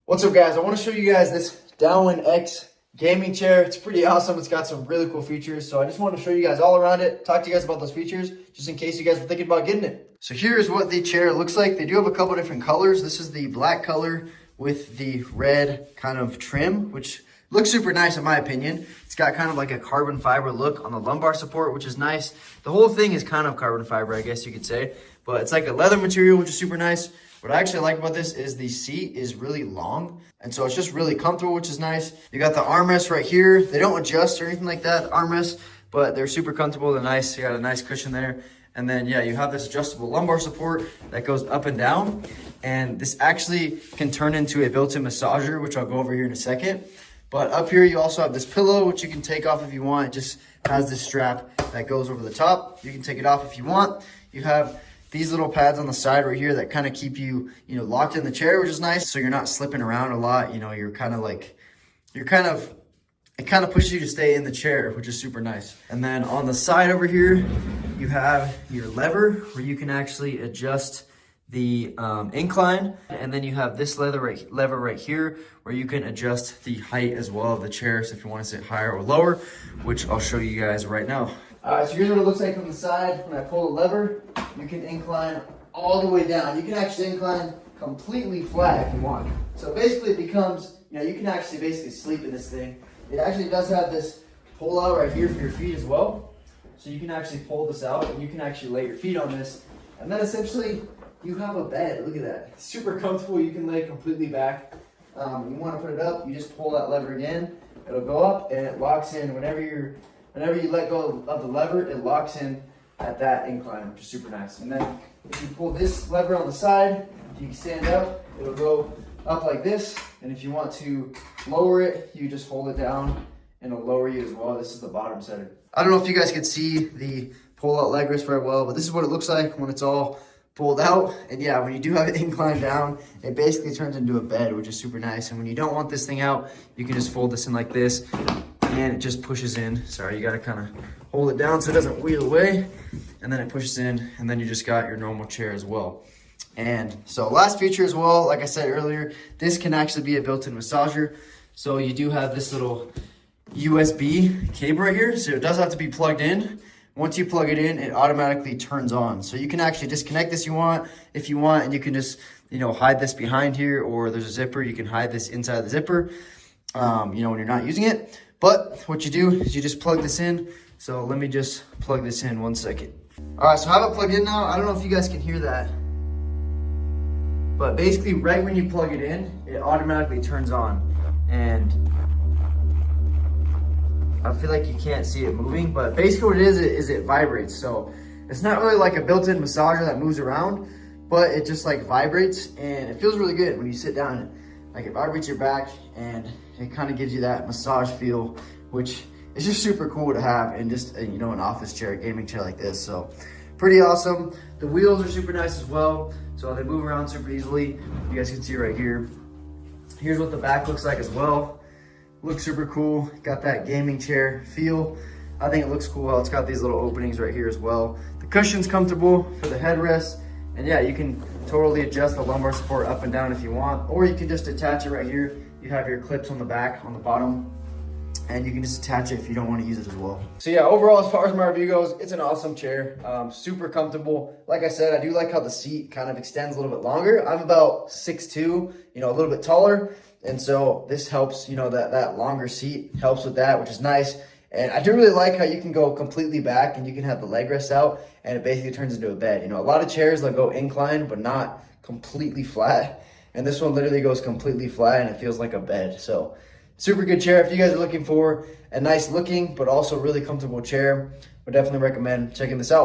What's up, guys? I want to show you guys this Dowinx gaming chair. It's pretty awesome. It's got some really cool features. So I just want to show you guys all around it, talk to you guys about those features, just in case you guys were thinking about getting it. So here's what the chair looks like. They do have a couple different colors. This is the black color with the red kind of trim, which looks super nice in my opinion. It's got kind of like a carbon fiber look on the lumbar support, which is nice. The whole thing is kind of carbon fiber, I guess you could say, but it's like a leather material, which is super nice. What I actually like about this is the seat is really long, and so it's just really comfortable, which is nice. You got the armrests right here. They don't adjust or anything like that, the armrests, but they're super comfortable. They're nice. You got a nice cushion there. And then, yeah, you have this adjustable lumbar support that goes up and down. And this actually can turn into a built-in massager, which I'll go over here in a second. But up here, you also have this pillow, which you can take off if you want. It just has this strap that goes over the top. You can take it off if you want. You have these little pads on the side right here that kind of keep you, locked in the chair, which is nice. So you're not slipping around a lot. You're kind of like, it kind of pushes you to stay in the chair, which is super nice. And then on the side over here, you have your lever where you can actually adjust the incline. And then you have this lever right here where you can adjust the height as well of the chair. So if you want to sit higher or lower, which I'll show you guys right now. All right, so here's what it looks like from the side. When I pull the lever, you can incline all the way down. You can actually incline completely flat if you want. So basically it becomes, you can actually basically sleep in this thing. It actually does have this pull out right here for your feet as well. So you can actually pull this out and you can actually lay your feet on this. And then essentially you have a bed. Look at that. It's super comfortable. You can lay completely back. You want to put it up, you just pull that lever again. It'll go up and it locks in whenever you let go of the lever, it locks in at that incline, which is super nice. And then if you pull this lever on the side, if you stand up, it'll go up like this. And if you want to lower it, you just hold it down and it'll lower you as well. This is the bottom center. I don't know if you guys can see the pull out leg rest very well, but this is what it looks like when it's all pulled out. And yeah, when you do have it inclined down, it basically turns into a bed, which is super nice. And when you don't want this thing out, you can just fold this in like this and it just pushes in. Sorry, you gotta kind of hold it down so it doesn't wheel away. And then it pushes in, and then you just got your normal chair as well. And so last feature as well, like I said earlier, this can actually be a built-in massager. So you do have this little USB cable right here. So it does have to be plugged in. Once you plug it in, it automatically turns on. So you can actually disconnect this if you want, and you can just, hide this behind here, or there's a zipper. You can hide this inside the zipper, when you're not using it. But what you do is you just plug this in. So let me just plug this in 1 second. All right, so I have it plugged in now. I don't know if you guys can hear that, but basically right when you plug it in, it automatically turns on. And I feel like you can't see it moving, but basically what it is it vibrates. So it's not really like a built-in massager that moves around, but it just like vibrates and it feels really good when you sit down. Like it vibrates your back and it kind of gives you that massage feel, which is just super cool to have in just an office chair, a gaming chair like this. So pretty awesome. The wheels are super nice as well. So they move around super easily. You guys can see right here. Here's what the back looks like as well. Looks super cool. Got that gaming chair feel. I think it looks cool. It's got these little openings right here as well. The cushion's comfortable for the headrest. And yeah, you can totally adjust the lumbar support up and down if you want, or you can just attach it right here. You have your clips on the back, on the bottom, and you can just attach it if you don't want to use it as well. So yeah, overall, as far as my review goes, it's an awesome chair, super comfortable. Like I said, I do like how the seat kind of extends a little bit longer. I'm about 6'2", a little bit taller. And so this helps, that longer seat helps with that, which is nice. And I do really like how you can go completely back and you can have the leg rest out and it basically turns into a bed. A lot of chairs that go inclined but not completely flat. And this one literally goes completely flat and it feels like a bed. So super good chair. If you guys are looking for a nice looking but also really comfortable chair, would definitely recommend checking this out.